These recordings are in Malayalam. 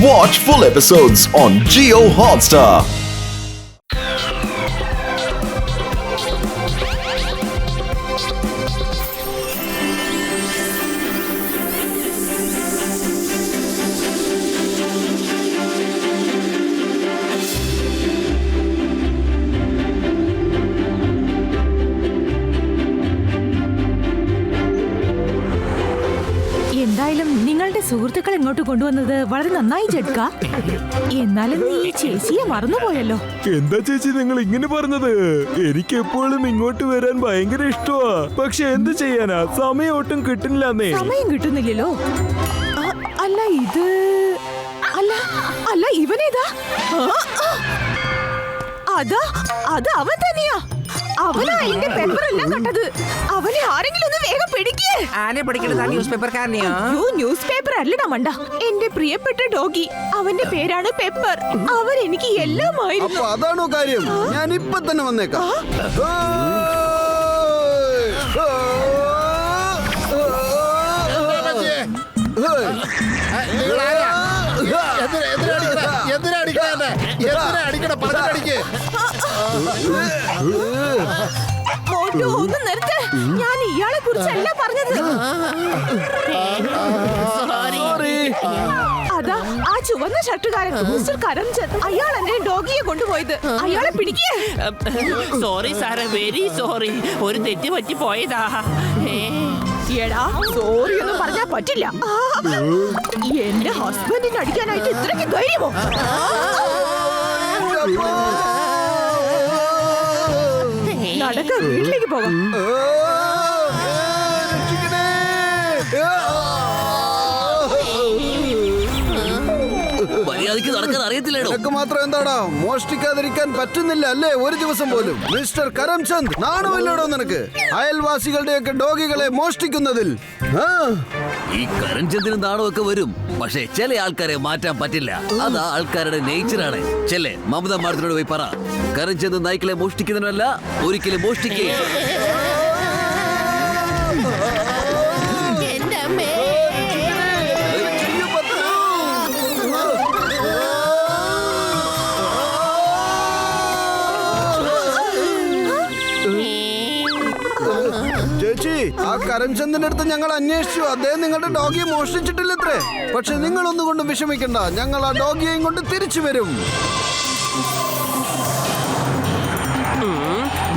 Watch full episodes on Jio Hotstar. എന്തായാലും നിങ്ങളുടെ സുഹൃത്തുക്കൾ ഇങ്ങോട്ട് കൊണ്ടുവന്നത് വളരെ നന്നായി ജഡ്ക. എന്നാലും നീ ചേച്ചിയെ മറന്നുപോയല്ലോ. എന്താ ചേച്ചി നിങ്ങൾ ഇങ്ങനെ പറഞ്ഞത്? എനിക്ക് എപ്പോഴും ഇങ്ങോട്ട് വരാൻ ഭയങ്കര ഇഷ്ടമാ. പക്ഷെ എന്ത് ചെയ്യാനാ, സമയം ഒട്ടും കിട്ടുന്നില്ലെന്നേ. സമയം കിട്ടുന്നില്ലല്ലോ. അല്ല ഇത് അല്ല ഇവനേതാ? അത് അവൻ തന്നെയാ. അവനാ എന്റെ പേപ്പർ എല്ലാം കണ്ടത്. അവനെ ആരെങ്കിലും ഒന്ന് വേഗം പിടിക്കേ. ന്യൂസ് പേപ്പർ അല്ലടാ മണ്ട, എന്റെ പ്രിയപ്പെട്ട ഡോഗി. അവന്റെ പേരാണ് പെപ്പർ. അവൻ എനിക്ക് എല്ലാമായിരുന്നു. അതാണോ കാര്യം? ഞാൻ ഇപ്പൊ തന്നെ വന്നേക്കാം. ഒന്ന് നിർത്ത്. ഞാൻ ഇയാളെ കുറിച്ചല്ല പറഞ്ഞത്. അതാ ആ ചുവന്ന ഷർട്ടുകാരൻ മിസ്റ്റർ കരംചന്ദ്. അയാൾ എന്നെ ഡോഗിയെ കൊണ്ടുപോയത്. അയാളെ പിടിക്കേ. സോറി സാറേ, വെരി സോറി. ഒരു തെറ്റ് പറ്റി പോയതാ. എടാ, സോറി ഒന്നും പറഞ്ഞാ പറ്റില്ല. എന്റെ ഹസ്ബൻഡിനെ അടിക്കാനായിട്ട് ഇത്രയ്ക്ക് ധൈര്യമോ? നടക്ക, വീട്ടിലേക്ക് പോകാം. മര്യാദയ്ക്ക് നടക്കാൻ അറിയത്തില്ലേടോ? നിനക്ക് മാത്രം എന്താടാ മോഷ്ടിക്കാതിരിക്കാൻ പറ്റുന്നില്ല അല്ലേ ഒരു ദിവസം പോലും? മിസ്റ്റർ കരംചന്ദ്, നാണമില്ലടോ നിനക്ക് അയൽവാസികളുടെയൊക്കെ ഡോഗികളെ മോഷ്ടിക്കുന്നതിൽ? ഈ കരംചന്ദിന് നാണമൊക്കെ വരും, പക്ഷേ ചില ആൾക്കാരെ മാറ്റാൻ പറ്റില്ല. അത് ആൾക്കാരുടെ നേച്ചറാണ്. ചെല്ലേ മമത മാഡത്തിനോട് പോയി പറ, കരംചന്ദ് നായ്ക്കളെ മോഷ്ടിക്കുന്നതിനല്ല, ഒരിക്കലും മോഷ്ടിക്കുകയില്ല. ചേച്ചി, ആ കരംചന്ദിന്റെ അടുത്ത് ഞങ്ങൾ അന്വേഷിച്ചു. അദ്ദേഹം നിങ്ങളുടെ ഡോഗിയെ മോഷ്ടിച്ചിട്ടില്ലത്രേ. പക്ഷെ നിങ്ങൾ ഒന്നുകൊണ്ടും വിഷമിക്കണ്ട, ഞങ്ങൾ ആ ഡോഗിയെയും കൊണ്ട് തിരിച്ചു വരും.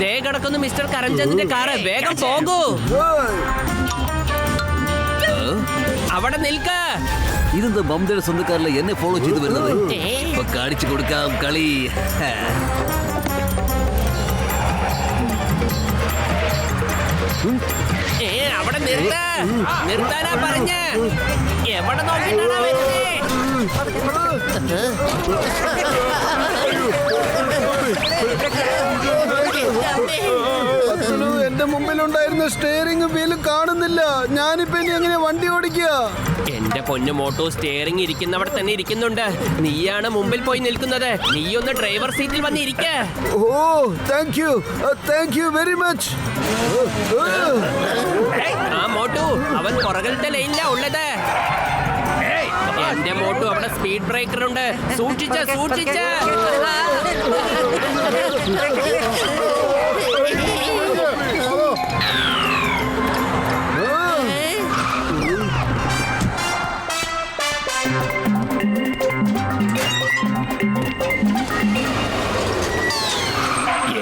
ദേ കിടക്കുന്നു മിസ്റ്റർ കരംചന്ദിന്റെ കാറ്. വേഗം പോകൂ. അവിടെ നിൽക്ക. ഇതെന്താ മമതയുടെ സ്വന്തക്കാരിലെ എന്നെ ഫോളോ ചെയ്ത് വരുന്നത്? ഇപ്പൊ കാണിച്ചു കൊടുക്കാം കളി. അവിടെ നിർത്താനാ പറഞ്ഞ. എവിടെ നോക്കിട്ടാണ് വരുന്നേ? എന്റെ മുമ്പിലുണ്ടായിരുന്ന സ്റ്റിയറിംഗ് വീലും കാണുന്നില്ല. ഞാനിപ്പോ ഇനി എങ്ങനെ വണ്ടി ഓടിക്കുക? എന്റെ പൊന്നു മോട്ടോ, സ്റ്റിയറിംഗ് ഇരിക്കുന്നവിടെ തന്നെ ഇരിക്കുന്നുണ്ട്. നീയാണ് മുമ്പിൽ പോയി നിൽക്കുന്നത്. നീ ഒന്ന് ഡ്രൈവർ സീറ്റിൽ വന്നിരിക്ക. ഓ, താങ്ക് യു വെരി മച്ച്. ആ മോട്ടു, അവൻ പുറകിലത്തെ ലൈനിലാ ഉള്ളത്. എന്റെ മോട്ടു, അവിടെ സ്പീഡ് ബ്രേക്കർ ഉണ്ട്. സൂക്ഷിച്ച.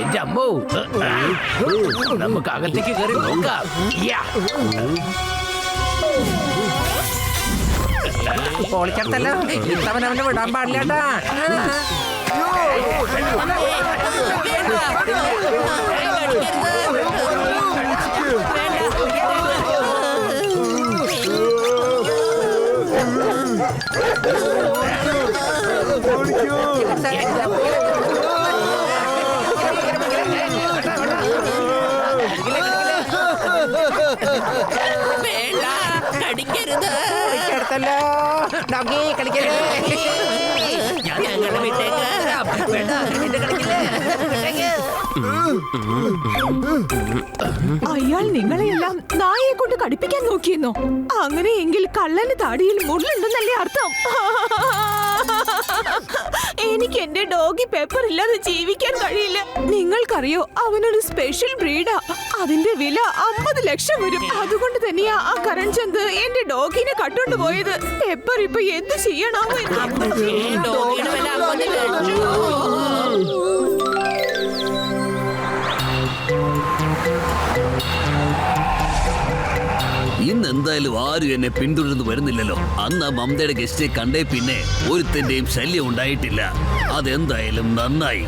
എന്റെ അമ്മോ, നമുക്ക് അകത്തേക്ക് കയറി നോക്കാം. പൊളിച്ചടത്തല്ല, ഇത്തവനവനെ വിടാൻ പാടില്ലാട്ടാ. വേണ്ട, കടിക്കരുത്. ഞങ്ങളെ വിട്ടേക്ക്. അയാൾ നിങ്ങളെയെല്ലാം നായയെ കൊണ്ട് കടിപ്പിക്കാൻ നോക്കിയെന്നോ? അങ്ങനെയെങ്കിൽ കള്ളന് താടിയിൽ മുള്ളുണ്ടെന്നല്ലേ അർത്ഥം? എന്റെ ഡോഗി പെപ്പർ ഇല്ലാതെ ജീവിക്കാൻ കഴിയില്ല. നിങ്ങൾക്കറിയോ, അവനൊരു സ്പെഷ്യൽ ബ്രീഡാ. അതിന്റെ വില 50 ലക്ഷം വരും. അതുകൊണ്ട് തന്നെയാ ആ കരൺചന്ദ് എന്റെ ഡോഗിനെ കട്ടോണ്ട് പോയത്. പെപ്പർ ഇപ്പൊ എന്ത് ചെയ്യണമോ ഡോഗിയുടെ വില 50 ലക്ഷം. ഇന്ന് എന്തായാലും ആരും എന്നെ പിന്തുടർന്ന് വരുന്നില്ലല്ലോ. അന്ന് ആ മമതയുടെ ഗസ്റ്റിനെ കണ്ടേ പിന്നെ ഒരുത്തന്റെയും ശല്യം ഉണ്ടായിട്ടില്ല. അതെന്തായാലും നന്നായി.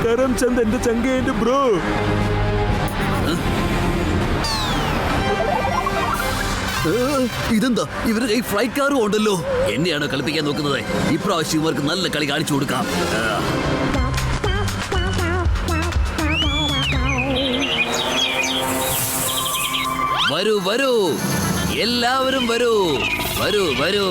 കരംചന്ദ് എന്റെ ചങ്കേന്റെ ബ്രോ. ഇതെന്താ, ഇവരുടെ കൈ ഫ്ലൈറ്റ് കാറും ഉണ്ടല്ലോ. എന്നെയാണോ കളിപ്പിക്കാൻ നോക്കുന്നത്? ഇപ്രാവശ്യം ഇവർക്ക് നല്ല കളി കാണിച്ചു കൊടുക്കാം. വരൂ വരൂ, എല്ലാവരും വരൂ, വരൂ വരൂ.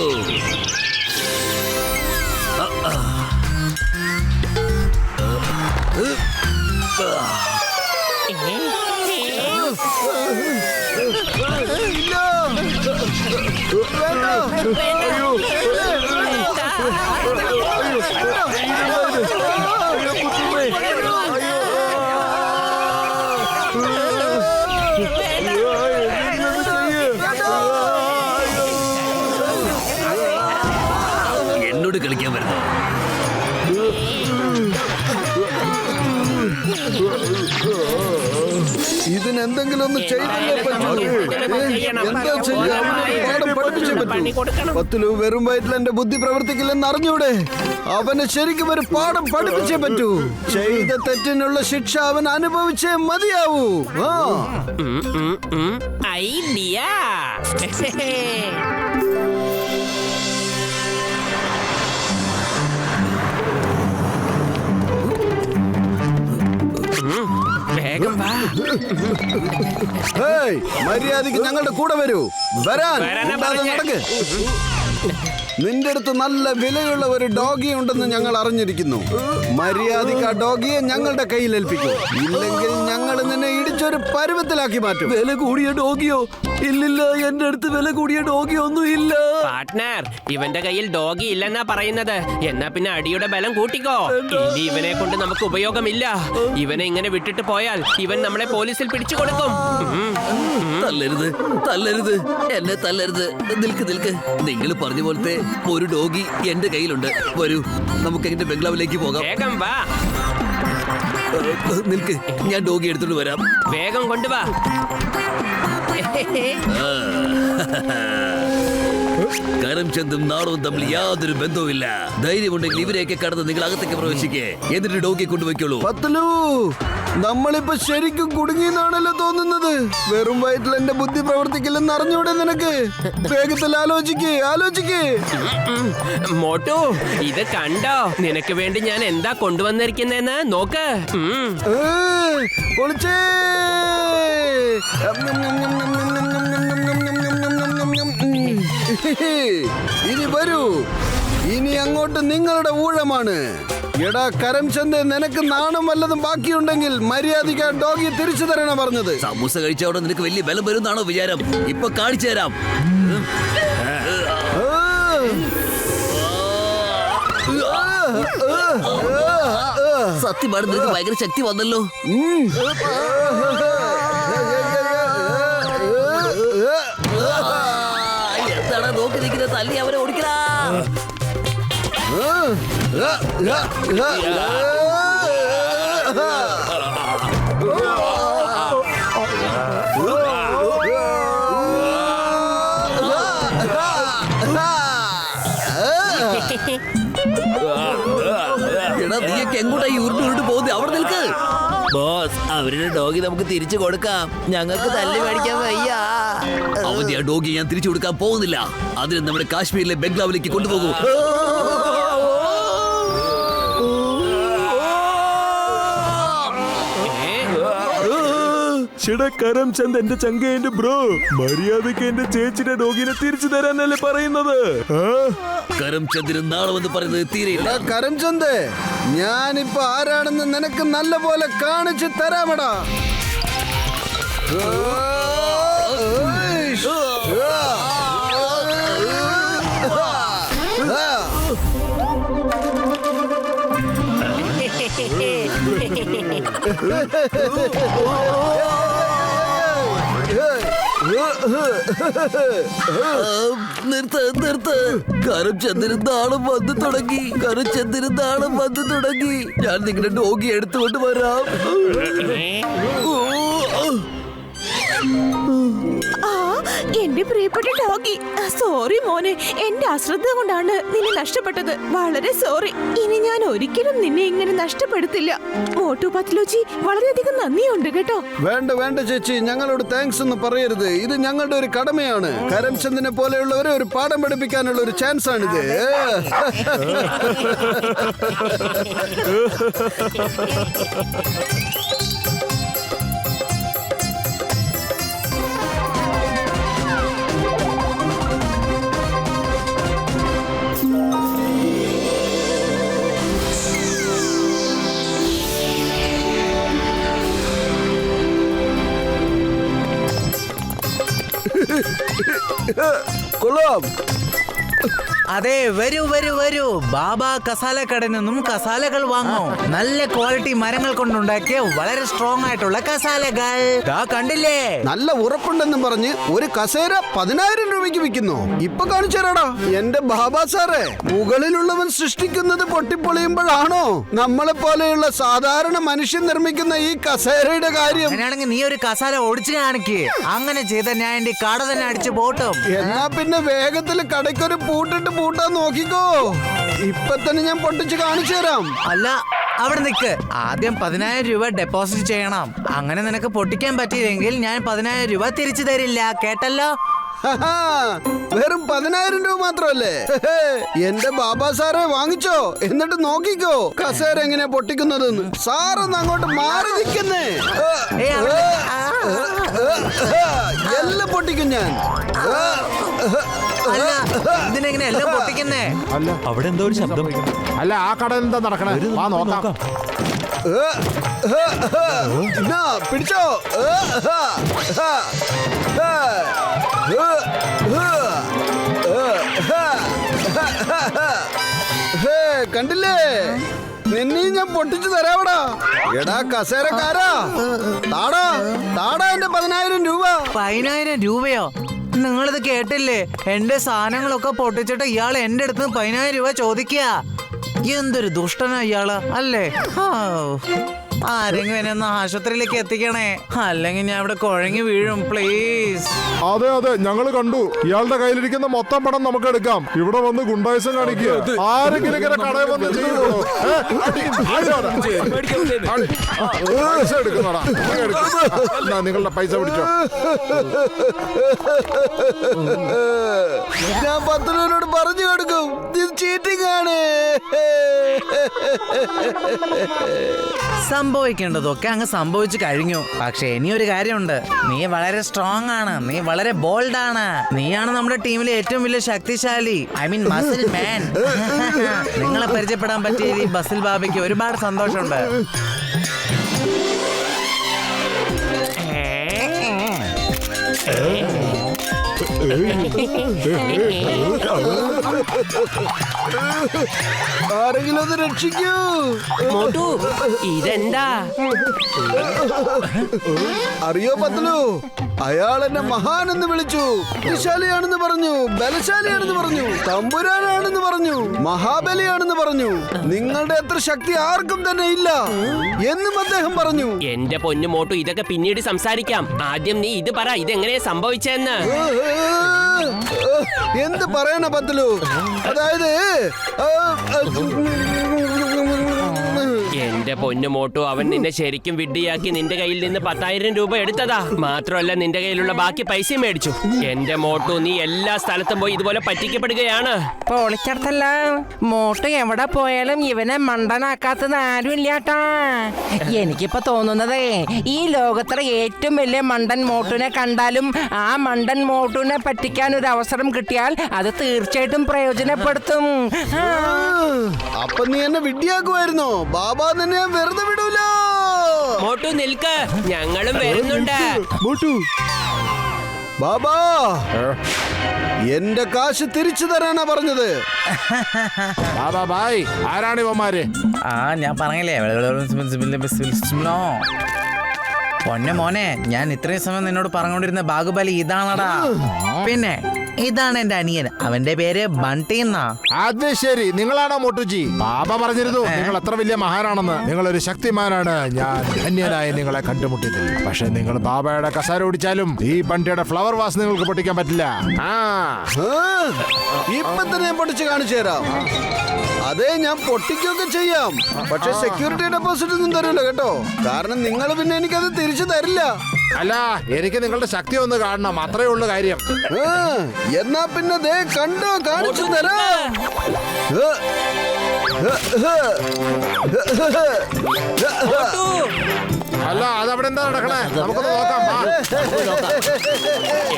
എന്നോട് കളിക്കാൻ വരുന്നു. ഇതിനെന്തെങ്കിലും ഒന്ന് ചെയ്തല്ലേ പറ്റൂ. എന്താ ചെയ്യാ? പാഠം പഠിപ്പിച്ചേ പറ്റൂ. പത്തിലു വെറും വയറ്റിൽ എന്റെ ബുദ്ധി പ്രവർത്തിക്കില്ലെന്ന് അറിഞ്ഞൂടെ? അവന് ശരിക്കും ഒരു പാഠം പഠിപ്പിച്ചേ പറ്റൂ. ചെയ്ത തെറ്റിനുള്ള ശിക്ഷ അവൻ അനുഭവിച്ചേ മതിയാവൂ. ഐഡിയ. വേഗം വാ. ഹേയ്, മര്യാദയ്ക്ക് ഞങ്ങളുടെ കൂടെ വരൂ. വരാൻ വരാനാ കൂടാതെ പറഞ്ഞേ. നടക്ക്. നിന്റെ അടുത്ത് നല്ല വിലയുള്ള ഒരു ഡോഗി ഉണ്ടെന്ന് ഞങ്ങൾ അറിഞ്ഞിരിക്കുന്നു. മര്യാദയ്ക്ക് ആ ഡോഗിയെ ഞങ്ങളുടെ കയ്യിൽ ഏൽപ്പിക്കൂ. ഇല്ലെങ്കിൽ ഞങ്ങൾ നിന്നെ ഇടിച്ചൊരു പരുവത്തിലാക്കി മാറ്റും. വില കൂടിയ ഡോഗിയോ? ഇല്ലില്ല, എന്റെ അടുത്ത് വില കൂടിയ ഡോഗിയോ ഒന്നും ഇല്ല. പാർട്ട്ണർ, ഇവന്റെ കയ്യിൽ ഡോഗി ഇല്ലെന്നാ പറയുന്നത്. എന്നാ പിന്നെ അടിയുടെ ബലം കൂട്ടിക്കോ. ഇനി ഇവനെ കൊണ്ട് നമുക്ക് ഉപയോഗമില്ല. ഇവനെ ഇങ്ങനെ വിട്ടിട്ട് പോയാൽ ഇവൻ നമ്മളെ പോലീസിൽ പിടിച്ചു കൊടുക്കും. തല്ലരുത്, തല്ലരുത്, എന്നെ തല്ലരുത്. നിൽക്ക് നിൽക്ക്. നിങ്ങൾ പറഞ്ഞ പോലത്തെ ഒരു ഡോഗി എന്റെ കയ്യിലുണ്ട്. വരൂ, നമുക്ക് എന്റെ ബംഗ്ലാവിലേക്ക് പോകാം. വേഗം വാ. നിൽക്ക്, ഞാൻ ഡോഗി എടുത്തോണ്ട് വരാം. വേഗം കൊണ്ടുവാ. കരംചന്ദും നാടവും തമ്മിൽ യാതൊരു ബന്ധവുമില്ല. ധൈര്യമുണ്ടെങ്കിൽ ഇവരെയൊക്കെ കടന്ന് നിങ്ങൾ അകത്തേക്ക് പ്രവേശിക്കേ. എന്നിട്ട് ഡോഗിയെ കൊണ്ടുവയ്ക്കുള്ളൂ. പത്തലു, നമ്മളിപ്പോ ശരിക്കും കുടുങ്ങിയെന്നാണല്ലോ തോന്നുന്നത്. വെറും വയറ്റിൽ എന്റെ ബുദ്ധി പ്രവർത്തിക്കില്ലെന്ന് അറിഞ്ഞൂടെ നിനക്ക്? വേഗത്തിൽ ആലോചിക്കേ. മോട്ടു, ഇത് കണ്ടോ? നിനക്ക് വേണ്ടി ഞാൻ എന്താ കൊണ്ടുവന്നിരിക്കുന്നെന്ന് നോക്ക്. പൊളിച്ചേ. ഇനി വരൂ. ഇനി അങ്ങോട്ട് നിങ്ങളുടെ ഊഴമാണ്. എടാ കരംചന്ദ്, നിനക്ക് നാണം വല്ലതും ബാക്കിയുണ്ടെങ്കിൽ മര്യാദയ്ക്ക് ഡോഗിയെ തിരിച്ചു തരണ പറഞ്ഞത്. സമൂസ കഴിച്ചവിടെ നിനക്ക് വലിയ ബലം വരുന്നാണോ വിചാരം? ഇപ്പൊ കാണിച്ചു തരാം. സത്യമാണ്, നിനക്ക് ഭയങ്കര ശക്തി വന്നല്ലോ. എന്താണ് നോക്കി നിൽക്കുന്നത്? തല്ലി അവരെ ഓടിക്കടാ. എടാ, നീയൊക്കെ എങ്ങോട്ടായി ഉരുണ്ട് പോകുന്നത്? അവിടെ നിൽക്ക്. ബോസ്, അവരുടെ ഡോഗി നമുക്ക് തിരിച്ചു കൊടുക്കാം. ഞങ്ങൾക്ക് തല്ലി മേടിക്കാൻ വയ്യ. അവന്റെ ആ ഡോഗി ഞാൻ തിരിച്ചു കൊടുക്കാൻ പോകുന്നില്ല. അതിന് നമ്മുടെ കാശ്മീരിലെ ബംഗ്ലാവിലേക്ക് കൊണ്ടുപോകൂ. ചേട്ടാ, കരംചന്ദ് എന്റെ ചങ്കേന്റെ ബ്രോ. മര്യാദയ്ക്ക് എന്റെ ചേച്ചിയുടെ ഡോഗിനെ തിരിച്ചു തരാനല്ലേ പറയുന്നത്? കരംചന്ദിന് നാളെന്ന് പറയുന്നത് തീരെയില്ല. കരംചന്ദ്, ഞാനിപ്പോ ആരാണെന്ന് നിനക്ക് നല്ല പോലെ കാണിച്ചു തരാമടാ. നിർത്ത് കരംചന്ദ്രൻ നാളും വന്നു തുടങ്ങി ഞാൻ നിങ്ങളുടെ ഡോഗി എടുത്തുകൊണ്ട് വരാം. എന്റെ പ്രിയപ്പെട്ട ഡോഗി, സോറി മോനെ, എന്റെ അശ്രദ്ധ കൊണ്ടാണ് നിന്നെ നഷ്ടപ്പെട്ടത്. വളരെ സോറി. ഇനി ഞാൻ ഒരിക്കലും നിന്നെ ഇങ്ങനെ നഷ്ടപ്പെടുത്തില്ല. മോട്ടു പത്ലോജി, വളരെയധികം നന്ദിയുണ്ട് കേട്ടോ. വേണ്ട ചേച്ചി, ഞങ്ങളോട് താങ്ക്സ് എന്ന് പറയരുത്. ഇത് ഞങ്ങളുടെ ഒരു കടമയാണ്. കരംചന്ദിനെ പോലെയുള്ളവരെ ഒരു പാഠം പഠിപ്പിക്കാനുള്ള ഒരു ചാൻസ് ആണിത്. കൊള്ളാം. അതെ, വരൂ വരൂ വരൂ. ബാബ കസാലക്കടയിൽ നിന്നും കസാലകൾ വാങ്ങൂ. നല്ല ക്വാളിറ്റി മരങ്ങൾ കൊണ്ടുണ്ടാക്കിയ വളരെ സ്ട്രോങ് ആയിട്ടുള്ള കസാലകൾ. കണ്ടില്ലേ? നല്ല ഉറപ്പുണ്ടെന്നും പറഞ്ഞ് ഒരു കസേര 10,000 രൂപയ്ക്ക് വിൽക്കുന്നു. ഇപ്പൊ കാണിച്ചു തരാടാ. എന്റെ ബാബാ സാറേ, മുകളിലുള്ളവൻ സൃഷ്ടിക്കുന്നത് പൊട്ടിപ്പൊളിയുമ്പോഴാണോ നമ്മളെ പോലെയുള്ള സാധാരണ മനുഷ്യൻ നിർമ്മിക്കുന്ന ഈ കസേരയുടെ കാര്യം? അങ്ങനെയാണെങ്കിൽ നീ ഒരു കസാല ഓടിച്ചു കാണിക്ക്. അങ്ങനെ ചെയ്ത ഞാൻ എന്റെ കട തന്നെ അടിച്ചു പോട്ടും. എന്നാ പിന്നെ വേഗത്തിൽ കടയ്ക്കൊരു പൂട്ടിട്ട് പൂട്ടാൻ നോക്കിക്കോ. ഇപ്പൊ തന്നെ ഞാൻ പൊട്ടിച്ച് കാണിച്ചു തരാം. അല്ല, അവിടെ നിൽക്ക്. ആദ്യം 10,000 രൂപ ഡെപ്പോസിറ്റ് ചെയ്യണം. അങ്ങനെ നിനക്ക് പൊട്ടിക്കാൻ പറ്റിയില്ലെങ്കിൽ ഞാൻ 10,000 രൂപ തിരിച്ചു തരില്ല. കേട്ടല്ലോ? വെറും 10,000 രൂപ മാത്രമല്ലേ? എന്റെ ബാബാ സാറെ, വാങ്ങിച്ചോ. എന്നിട്ട് നോക്കിക്കോ കസേര എങ്ങനെയാ പൊട്ടിക്കുന്നതെന്ന്. സാറൊന്ന് അങ്ങോട്ട് മാറി നിൽക്കുന്നേ. എല്ലാം പൊട്ടിക്കും ഞാൻ. അല്ല, ഇതിനെങ്ങനെ എല്ലാം പൊട്ടിക്കുന്നേ? അല്ല, അവിടെ എന്തോ ഒരു ശബ്ദം. അല്ല, ആ കടയിൽ എന്താ നടക്കണേ? വാ നോക്കാം. പിടിച്ചോ. കണ്ടില്ലേ? നിന്നെയും ഞാൻ പൊട്ടിച്ചു തരാവടാ. എടാ കസേരക്കാരാ, താടാ എന്റെ 10,000 രൂപ. 10,000 രൂപയോ? നിങ്ങളിത് കേട്ടില്ലേ? എന്റെ സാധനങ്ങളൊക്കെ പൊട്ടിച്ചിട്ട് ഇയാൾ എന്റെ അടുത്ത് 10,000 രൂപ ചോദിക്കുക. എന്തൊരു ദുഷ്ടനാ ഇയാള് അല്ലേ? ആരെങ്കിലും എന്നെ ഒന്ന് ആശുപത്രിയിലേക്ക് എത്തിക്കണേ, അല്ലെങ്കിൽ ഞാൻ ഇവിടെ കുഴങ്ങി വീഴും. പ്ലീസ്. അതെ, ഞങ്ങൾ കണ്ടു. ഇയാളുടെ കയ്യിലിരിക്കുന്ന മൊത്തം പണം നമുക്ക് എടുക്കാം. ഇവിടെ വന്ന് ഗുണ്ടായിസം കാണിക്കുക. ആരെങ്കിലും ഇങ്ങനെ കടയിൽ വന്ന് പൈസ എടുക്കുന്നോടാ. നിങ്ങളുടെ പൈസ പിടിച്ചോ. ഞാൻ 10 രൂപയോട് പറഞ്ഞു കൊടുക്കും. ഇത് ചീറ്റിംഗ് ആണ്. സംഭവിക്കേണ്ടതൊക്കെ അങ്ങ് സംഭവിച്ചു കഴിഞ്ഞു. പക്ഷെ ഇനിയൊരു കാര്യമുണ്ട്. നീ വളരെ സ്ട്രോങ് ആണ്. നീ വളരെ ബോൾഡ് ആണ്. നീയാണ് നമ്മുടെ ടീമിലെ ഏറ്റവും വലിയ ശക്തിശാലി. I mean muscle man. നിങ്ങളെ പരിചയപ്പെടാൻ പറ്റിയ ഈ ബസിൽ ബാബയ്ക്ക് ഒരുപാട് സന്തോഷമുണ്ട്. ആരെങ്കിലും ഒന്ന് രക്ഷിക്കൂ. മോട്ടു, ഇതെന്താ? അറിയോ പത്ലു, അയാൾ എന്നെ മഹാൻ എന്ന് വിളിച്ചു. ബുദ്ധിശാലിയാണെന്ന് പറഞ്ഞു, ബലശാലിയാണെന്ന് പറഞ്ഞു, തമ്പുരാനാണെന്ന് പറഞ്ഞു, മഹാബലിയാണെന്ന് പറഞ്ഞു. നിങ്ങളുടെ അത്ര ശക്തി ആർക്കും തന്നെ ഇല്ല എന്നും അദ്ദേഹം പറഞ്ഞു. എന്റെ പൊന്നു മോട്ടു, ഇതൊക്കെ പിന്നീട് സംസാരിക്കാം. ആദ്യം നീ ഇത് പറ, ഇതെങ്ങനെയാ സംഭവിച്ചെന്ന്. എന്ത് പറയണ പത്ലു? അതായത് എന്റെ പൊന്നു മോട്ടു, അവൻ നിന്നെ ശരിക്കും വിഡ്ഢിയാക്കി നിന്റെ കയ്യിൽ നിന്ന് 10,000 രൂപ എടുത്തതാ. മാത്രമല്ല നിന്റെ കയ്യിലുള്ള ബാക്കി പൈസയും മേടിച്ചു. എന്റെ മോട്ടു, നീ എല്ലാ സ്ഥലത്തും പോയി ഇതുപോലെ പറ്റിക്കപ്പെടുകയാണ്. പൊളിച്ചടത്തല്ല. മോട്ട് എവിടെ പോയാലും ഇവനെ മണ്ടനാക്കാത്തത് ആരും ഇല്ലാട്ടാ. എനിക്കിപ്പോ തോന്നുന്നതേ, ഈ ലോകത്തിലെ ഏറ്റവും വലിയ മണ്ടൻ മോട്ടുനെ കണ്ടാലും ആ മണ്ടൻ മോട്ടുനെ പറ്റിക്കാൻ ഒരു അവസരം കിട്ടിയാൽ അത് തീർച്ചയായിട്ടും പ്രയോജനപ്പെടുത്തും. അപ്പൊ നീ എന്നെ വിഡ്ഢിയാക്കുമായിരുന്നോ? ബാബ നിന്നെ ഞാൻ വെറുതെ വിടൂല. മോട്ടു നിൽക്ക്, ഞങ്ങളും വരുന്നുണ്ട്. ബാബാ, എന്റെ കാശ് തിരിച്ചു തരാനാ പറഞ്ഞത്. ബായ്, ആരാണ് ഇവന്മാര്? ഞാൻ പറഞ്ഞില്ലേ പൊന്നെ മോനെ, ഞാൻ ഇത്രയും സമയം നിന്നോട് പറഞ്ഞുകൊണ്ടിരുന്ന ബാഹുബലി ഇതാണടാ. പിന്നെ ഇതാണ് എന്റെ അനിയൻ, അവന്റെ പേര് ബണ്ടി എന്നാ. അത് ശരി, നിങ്ങളാണോ മോട്ടുജി? ബാബ പറഞ്ഞിരുന്നു നിങ്ങൾ എത്ര വലിയ മഹാനാണെന്ന്. നിങ്ങളൊരു ശക്തിമാനാണ്. ഞാൻ ധന്യനായി നിങ്ങളെ കണ്ടുമുട്ടിയത്. പക്ഷെ നിങ്ങൾ ബാബയുടെ കസാര ഓടിച്ചാലും ഈ ബണ്ടിയുടെ ഫ്ലവർ വാസ് നിങ്ങൾക്ക് പൊട്ടിക്കാൻ പറ്റില്ല. ഇപ്പൊ തന്നെ പൊട്ടിച്ച് കാണിച്ചു തരാം. അതെ, ഞാൻ പൊട്ടിക്കുകയൊക്കെ ചെയ്യാം. പക്ഷെ സെക്യൂരിറ്റി ഡെപ്പോസിറ്റ് ഒന്നും തരില്ല കേട്ടോ. കാരണം നിങ്ങൾ പിന്നെ എനിക്കത് തിരിച്ചു തരില്ല. അല്ല, എനിക്ക് നിങ്ങളുടെ ശക്തി ഒന്ന് കാണണം, അത്രേ ഉള്ളു കാര്യം. എന്നാ പിന്നെ ദേ കണ്ടോ, കാണിച്ചു തരാം. അല്ല, അതവിടെ എന്താ നടക്കണേ? നമുക്കൊന്ന് നോക്കാം.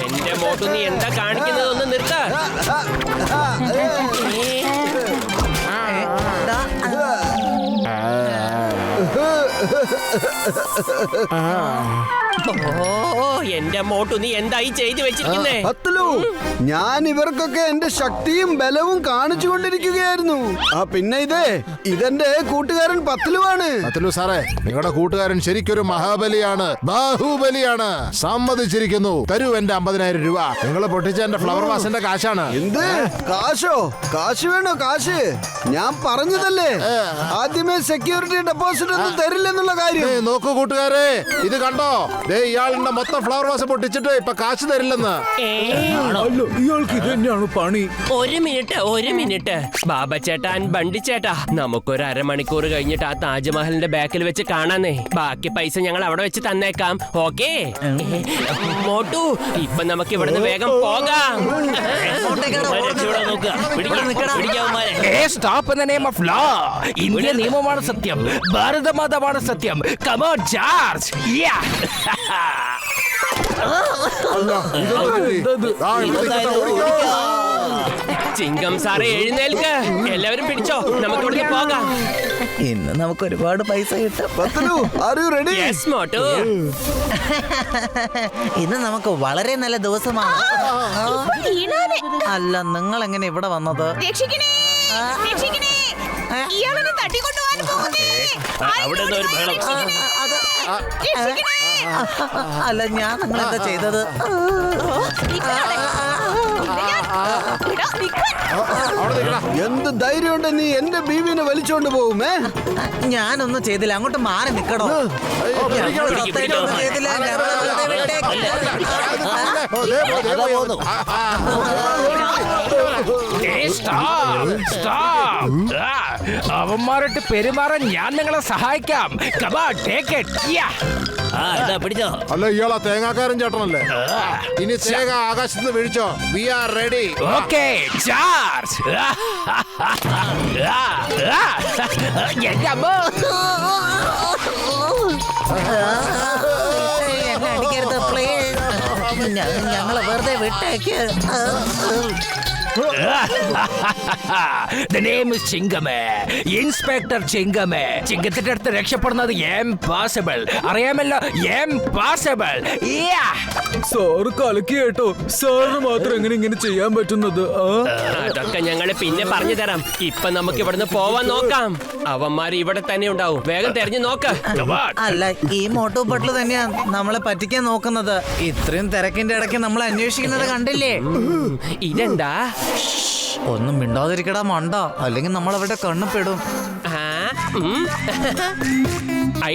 എന്റെ മോട്ടു, നീ എന്താ കാണിക്കുന്നത്? ഒന്ന് നിർത്ത. ഓ, എന്റെ മോട്ടു, നീ എന്തായി ചെയ്തു വെച്ചിരിക്കുന്നേ? പത്തുലു, ഞാൻ ഇവർക്കൊക്കെ എന്റെ ശക്തിയും ബലവും കാണിച്ചു കൊണ്ടിരിക്കുകയായിരുന്നു. പിന്നെ ഇതെന്റെ കൂട്ടുകാരൻ പത്തുലുവാണ്. പത്തുലു സാറേ, നിങ്ങളുടെ കൂട്ടുകാരൻ ശരിക്കൊരു മഹാബലിയാണ്, ബാഹുബലിയാണ്. സമ്മതിച്ചിരിക്കുന്നു. തരൂ എന്റെ 50,000 രൂപ. നിങ്ങൾ പൊട്ടിച്ച എന്റെ ഫ്ലവർ വാസിന്റെ കാശാണ്. എന്ത് കാശോ? കാശ് വേണോ? കാശ് ഞാൻ പറഞ്ഞതല്ലേ ആദ്യമേ സെക്യൂരിറ്റി ഡെപ്പോസിറ്റ് ഒന്നും തരില്ലെന്നുള്ള കാര്യം. നോക്കൂ കൂട്ടുകാരെ, ഇത് കണ്ടോ? ഇയാളുടെ മൊത്തം ഫ്ലവർ വാസ് പൊട്ടിച്ചിട്ട് ഇപ്പൊ കാശ് തരില്ലെന്ന്. ഇയാൾക്ക് ഇത് തന്നെയാണ് പണി. ഒരു മിനിറ്റ് ബാബ ചേട്ടാ, ബണ്ടി ചേട്ടാ, നമുക്കൊരു അരമണിക്കൂർ കഴിഞ്ഞിട്ട് ആ താജ്മഹലിന്റെ ബാക്കിൽ വെച്ച് കാണാന്നേ. ബാക്കി പൈസ ഞങ്ങൾ അവിടെ വെച്ച് തന്നേക്കാം. ഓക്കേ മോട്ടു, ഇപ്പൊ നമുക്ക് ഇവിടുന്ന് വേഗം പോകാം. ഇന്ത്യ നിയമമാണ് സത്യം, ഭാരതമാതാവാണ് സത്യം. Come on charge. ചിങ്കം സാറേ, എഴുന്നേൽക്ക്. എല്ലാവരും പിടിച്ചോ, നമുക്ക് ഇവിടുന്ന് പോകാം. ഇന്ന് നമുക്ക് ഒരുപാട് പൈസ കിട്ടും. Yes, മോട്ടു. ഇന്ന് നമുക്ക് വളരെ നല്ല ദിവസമാണ്. അല്ല, നിങ്ങൾ എങ്ങനെ ഇവിടെ വന്നത്? ഇയാളൊന്ന് തട്ടിക്കൊണ്ടുപോകാൻ പോകുന്നേ. അല്ല, ഞാൻ നിങ്ങൾ എന്താ ചെയ്തത്? എന്ത് ധൈര്യമുണ്ട് നീ എന്റെ ബീവിനെ വലിച്ചോണ്ട് പോകുമേ? ഞാനൊന്നും ചെയ്തില്ല, അങ്ങോട്ട് മാറി നിക്കടോ. ചെയ്തില്ല, അവന്മാരായിട്ട് പെരുമാറാൻ ഞാൻ നിങ്ങളെ സഹായിക്കാം. പിടിച്ചോ. അല്ല, ഇയാളാ തേങ്ങാക്കാരൻ ചേട്ടനല്ലേ? ഇനി തേങ്ങ ആകാശത്ത് വീഴ്ചോ. We are ready. Okay, charge. എന്നെ അടിക്കരുത് പ്ലീസ്. ഞങ്ങളെ വെറുതെ വിട്ടേക്ക്. The name is Chinkame, inspector Chinkame. ചിങ്കത്തിന്റെ അടുത്ത് രക്ഷപ്പെടുന്നത് ഇംപോസിബിൾ, അറിയാമല്ലോ? ഇംപോസിബിൾ. സാറ് കലക്കി കേട്ടോ. സാറിന് മാത്രം എങ്ങനെ ഇങ്ങനെ ചെയ്യാൻ പറ്റുന്നത്? അതൊക്കെ ഞങ്ങള് പിന്നെ പറഞ്ഞു തരാം. ഇപ്പൊ നമുക്ക് ഇവിടുന്ന് പോവാൻ നോക്കാം. അവന്മാര് ഇവിടെ തന്നെ ഉണ്ടാവും. വേഗം തെരഞ്ഞു നോക്ക. അല്ല, ഈ മോട്ടു പട്ടില് തന്നെയാ നമ്മളെ പറ്റിക്കാൻ നോക്കുന്നത്. ഇത്രയും തിരക്കിന്റെ ഇടയ്ക്ക് നമ്മൾ അന്വേഷിക്കുന്നത് കണ്ടില്ലേ? ഇതെന്താ? ഒന്നും മിണ്ടാതിരിക്കടാ മണ്ട, അല്ലെങ്കിൽ നമ്മൾ അവിടെ കണ്ണുപെടും.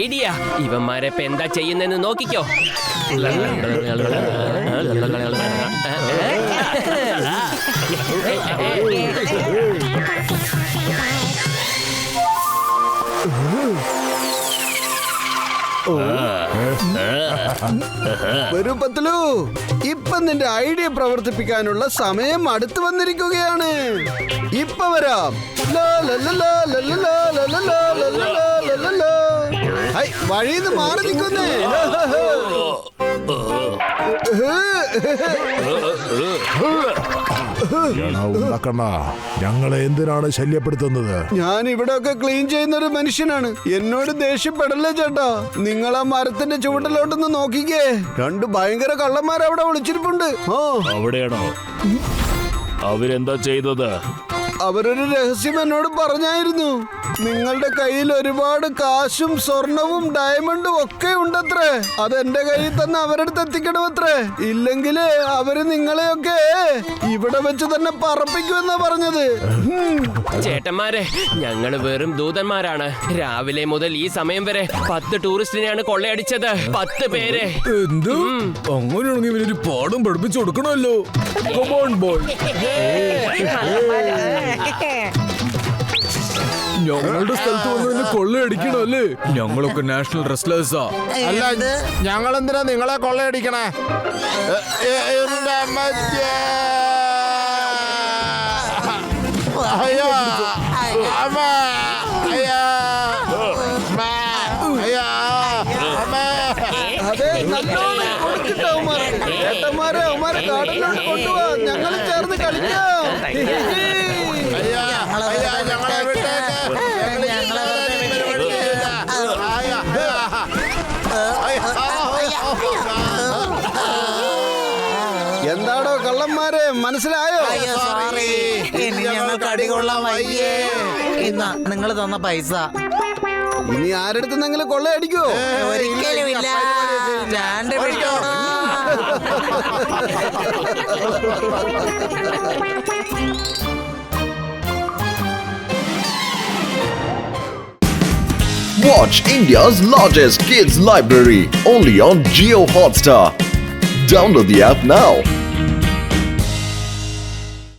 ഐഡിയ. ഇവന്മാരെ ഇപ്പൊ എന്താ ചെയ്യുന്നെന്ന് നോക്കിക്കോ. വരൂ പത്തുലു, ഇപ്പൊ നിന്റെ ഐഡിയ പ്രവർത്തിപ്പിക്കാനുള്ള സമയം അടുത്ത് വന്നിരിക്കുകയാണ്. ഇപ്പൊ വരാം. വഴിന്ന് മാറി നിൽക്കുന്നേ. ഞങ്ങളെ എന്തിനാണ് ശല്യപ്പെടുത്തുന്നത്? ഞാൻ ഇവിടെ ഒക്കെ ക്ലീൻ ചെയ്യുന്ന ഒരു മനുഷ്യനാണ്. എന്നോട് ദേഷ്യപ്പെടല്ലേ ചേട്ടാ. നിങ്ങൾ ആ മരത്തിന്റെ ചുവട്ടിലോട്ടൊന്ന് നോക്കിക്കേ. 2 ഭയങ്കര കള്ളന്മാർ അവിടെ വിളിച്ചിരിപ്പുണ്ട്. അവിടെയാണോ? അവരെന്താ ചെയ്തത്? അവരൊരു രഹസ്യം എന്നോട് പറഞ്ഞായിരുന്നു. നിങ്ങളുടെ കയ്യിൽ ഒരുപാട് കാശും സ്വർണവും ഡയമണ്ടും ഒക്കെ ഉണ്ടത്രേ. അത് എന്റെ കയ്യിൽ തന്നെ അവരടുത്ത് എത്തിക്കണമത്രേ. ഇല്ലെങ്കില് അവര് നിങ്ങളെയൊക്കെ ഇവിടെ വെച്ച് തന്നെ പറപ്പിക്കുമെന്നാ പറഞ്ഞത്. ചേട്ടന്മാരെ, ഞങ്ങള് വെറും ദൂതന്മാരാണ്. രാവിലെ മുതൽ ഈ സമയം വരെ 10 ടൂറിസ്റ്റിനെയാണ് കൊള്ളയടിച്ചത്. 10 പേര്. എന്ത്? അങ്ങനെയാണെങ്കിൽ ഇവനൊരു പാഠം പഠിപ്പിച്ചു കൊടുക്കണമല്ലോ. Come on, boy. ഞങ്ങളുടെ സ്ഥലത്ത് വന്ന് കൊള്ളയടിക്കണോ അല്ലേ? ഞങ്ങളൊക്കെ നാഷണൽ റെസ്ലേഴ്സാ. അല്ല, ഞങ്ങൾ എന്തിനാ നിങ്ങളെ കൊള്ളയടിക്കണേ? എന്റെ മധ്യേ. അയ്യോ, അമ്മ. അയ്യോ, അമ്മ. അയ്യോ, അമ്മ. അതെ, നല്ലോണം കൊടുക്കട്ടെ അവന്മാർക്ക്. ഏട്ടന്മാരെ അവന്മാരെ കാടിലോട്ട് കൊണ്ടുപോവാ. ഞങ്ങൾ ചേർന്ന് കളിക്കാം. അയ്യോ, അയ്യോ, ഞങ്ങളെ വിട്ടേക്ക്. എന്താടോ കള്ളന്മാരെ, മനസ്സിലായോ? ഞങ്ങൾക്ക് അടികൊള്ളാൻ വയ്യേ. ഇന്നാ നിങ്ങൾ തന്ന പൈസ. ഇനി ആരെടുത്ത് നിങ്ങൾ കൊള്ളയടിക്കോ? ഒരിക്കലുമില്ല. Stand പിടിച്ചോടാ. Watch India's largest kids library only on Jio Hotstar. Download the app now.